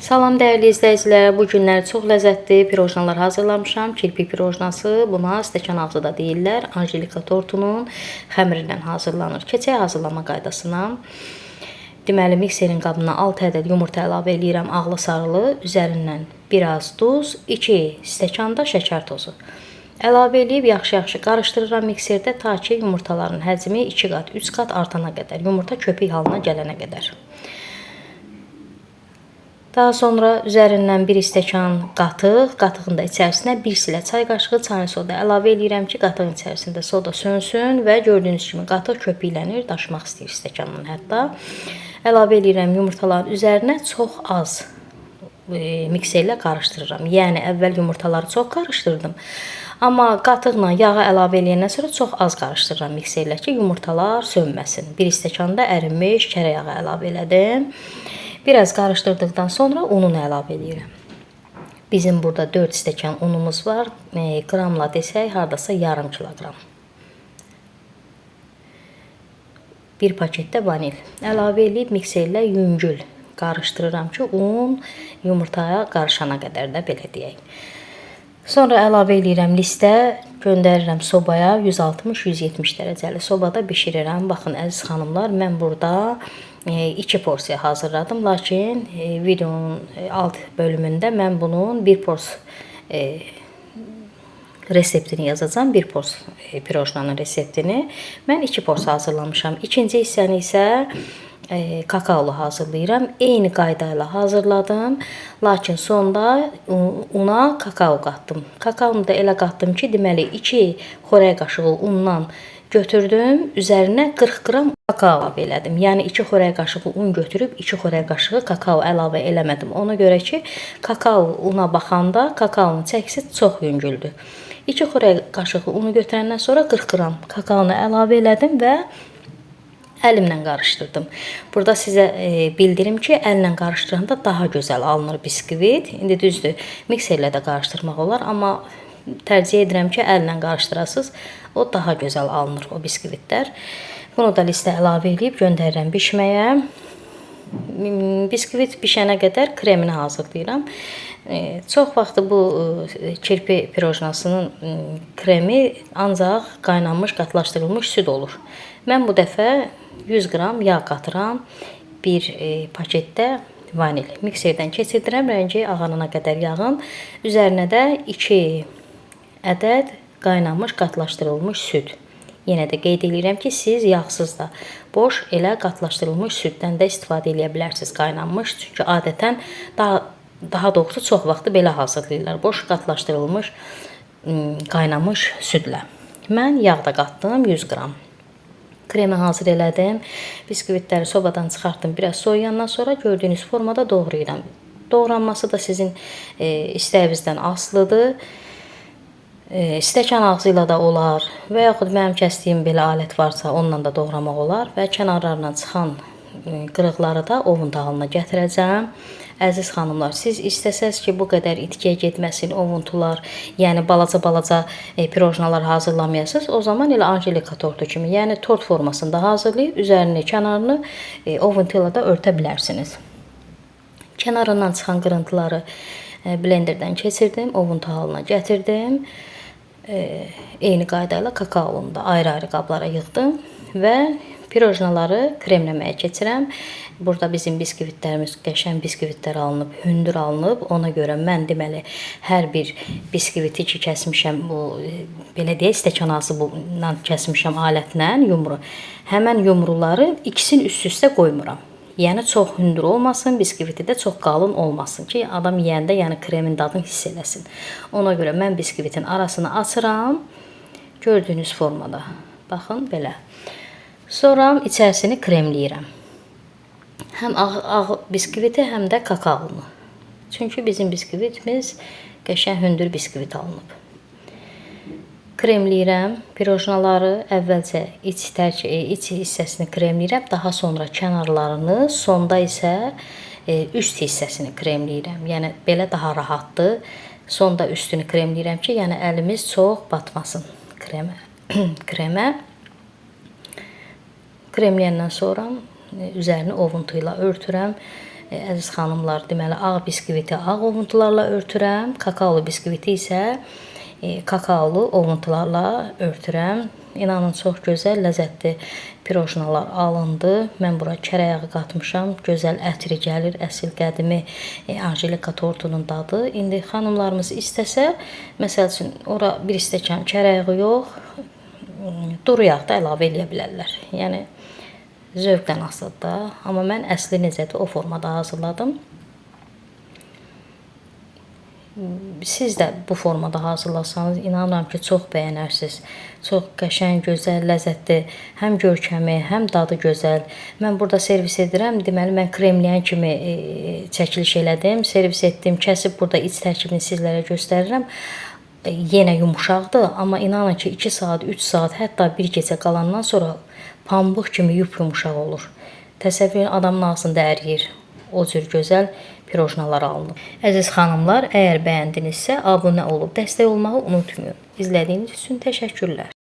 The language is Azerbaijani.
Salam dəyərli izləyicilər, bu günlər çox ləzzətli pirojnalar hazırlamışam. Kirpi pirojnası, buna stəkan ağzı da deyirlər. Anjelika tortunun xəmirindən hazırlanır. Keçək hazırlama qaydasına. Deməli, mikserin qabına 6 ədəd yumurta əlavə edirəm, ağlı sarılı. Üzərindən biraz duz, 2 stəkan da şəkər tozu. Əlavə edib yaxşı-yaxşı qarışdırıram mikserdə ta ki yumurtaların həcmi 2 qat, 3 qat artana qədər, yumurta köpük halına gələnə qədər. Daha sonra üzərindən 1 stəkan qatıq, qatığın da içərisinə 1 silə çay qaşığı çayın soda əlavə edirəm ki, qatığın içərisində soda sönsün və gördüyünüz kimi qatıq köpüklənir, daşmaq istəyir stəkandan hətta. Əlavə edirəm yumurtaların üzərinə çox az mikserlə qarışdırıram. Yəni əvvəl yumurtaları çox qarışdırdım. Amma qatıqla yağı əlavə edəndən sonra çox az qarışdırıram mikserlə ki, yumurtalar sönməsin. 1 stəkan da ərinmiş kərə yağı əlavə elədim. Biraz qarışdırdıqdan sonra ununu əlavə edirəm. Bizim burada 4 stəkan unumuz var. Qramla desək, hardasa yarım kiloqram. 1 paketdə vanil. Əlavə edib mikserlə yüngül qarışdırıram ki, un yumurtaya qarışana qədər də belə deyək. Sonra əlavə edirəm listə, göndərirəm sobaya 160-170 dərəcəli sobada bişirirəm. Baxın əziz xanımlar, mən burada 2 porsiya hazırladım, lakin videonun alt bölümündə mən bunun 1 pors reseptini yazacağım. 1 pors pirojnanın reseptini mən 2 pors hazırlamışam. İkinci hissəni isə kakaolu hazırlayıram. Eyni qayda ilə hazırladım, lakin sonda una kakao qatdım. Kakaonu da elə qatdım ki, deməli 2 xörək qaşığı undan götürdüm, üzərinə 40 qram kakao əlavə elədim. Yəni 2 xörək qaşığı un götürüb 2 xörək qaşığı kakao əlavə eləmədim. Ona görə ki, kakao una baxanda kakaonun çəkisi çox yüngüldür. 2 xörək qaşığı unu götürəndən sonra 40 qram kakaonu əlavə elədim və əlimlə qarışdırdım. Burada sizə bildirim ki, əllə qarışdıranda daha gözəl alınır biskvit. İndi düzdür, mikserlə də qarışdırmaq olar, amma tərcih edirəm ki, əllə qarışdırasınız. O daha gözəl alınır o biskvitlər. Bunu da listə əlavə edib göndərirəm bişməyə. Biskvit bişənə qədər kremini hazırlayıram. Çox vaxt bu kirpi pirojnasının kremi ancaq qaynanmış, qatlaşdırılmış süd olur. Mən bu dəfə 100 qram yağ qatıram. 1 paketdə vanil. Mikserdən keçirdirəm, rəngi ağarana qədər yağın. Üzərinə də 2 ədəd qaynanmış, qatlaşdırılmış süd. Yenə də qeyd edirəm ki, siz yağsız da boş elə qatlaşdırılmış süddən də istifadə edə bilərsiniz qaynanmış. Çünki adətən daha doğrusu çox vaxtı belə hazırlayırlar. Boş qatlaşdırılmış qaynanmış südlə. Mən yağ da qatdım 100 qram. Kremi hazır elədim. Biskvitləri sobadan çıxartdım. Biraz soğuyandan sonra gördüyünüz formada doğrayıram. Doğranması da sizin istəyinizdən asılıdır. Stəkan ağzı ilə də olar və yaxud mənim kəsdiyim belə alət varsa onunla da doğramaq olar və kənarlarından çıxan qırıqları da ovun halına gətirəcəm. Əziz xanımlar, siz istəsəz ki, bu qədər itkiyə getməsin ovuntular, yəni balaca pirojnalar hazırlamayasınız, o zaman elə anjelika tortu kimi, yəni tort formasında hazırlayıb üzərini, kənarını ovuntu ilə də örtə bilərsiniz. Kənarından çıxan qırıntıları blenderdən keçirdim, ovuntu halına gətirdim. Eyni qayda ilə kakaonu da ayrı-ayrı qablara yığdım və pirojnaları kremləməyə keçirəm. Burada bizim biskvitlərimiz qəşəng biskvitlər alınıb, hündür alınıb. Ona görə mən deməli hər bir biskviti ki kəsmişəm, bu belə deyək, stəkan ağzı ilə kəsmişəm alətlə yumru. Həmən yumruları ikisini üst-üstə qoymuram. Yəni çox hündür olmasın, biskviti də çox qalın olmasın ki, adam yeyəndə yəni kremin dadını hiss eləsin. Ona görə mən biskvitin arasını açıram. Gördüyünüz formada. Baxın belə. Sonra içərisini kremləyirəm. Həm ağ biskviti, həm də kakaonu. Çünki bizim biskvitimiz qəşəng hündür biskvit alınıb. Kremləyirəm pirojnaları, əvvəlcə iç hissəsini kremləyirəm, daha sonra kənarlarını, sonda isə üst hissəsini kremləyirəm. Yəni belə daha rahatdır. Sonda üstünü kremləyirəm ki, yəni əlimiz çox batmasın kremə. Kremləyəndən sonra üzərini ovuntu ilə örtürəm. Əziz xanımlar, deməli ağ biskviti ağ ovuntularla örtürəm, kakaolu biskviti isə kakaolu ovuntularla örtürəm. İnanın çox gözəl, ləzzətli pirojnalar alındı. Mən bura kərə yağı qatmışam. Gözəl ətri gəlir, əsl qədimi Anjelika tortunun dadı. İndi xanımlarımız istəsə, məsəl üçün ora bir stəkan kərə yağı yox, duru yağ da əlavə eləyə bilərlər. Yəni zövqdən asılıdır da. Amma mən əsli necədir o formada hazırladım. Siz də bu formada hazırlasanız inanıram ki, çox bəyənərsiniz. Çox qəşəng, gözəl, ləzzətli, həm görkəmi, həm dadı gözəl. Mən burada servis edirəm. Deməli mən kremləyən kimi çəkiliş elədim, servis etdim, kəsib burada iç tərkibini sizlərə göstərirəm. Yenə yumuşaqdır, amma inanın ki 2 saat, 3 saat, hətta bir gecə qalandan sonra pambıq kimi yumuşaq olur. Təsəvvür edin, adamın ağzında əriyir. O cür gözəl pirojnalar alınıb. Əziz xanımlar, əgər bəyəndinizsə abunə olub dəstək olmağı unutmayın. İzlədiyiniz üçün təşəkkürlər.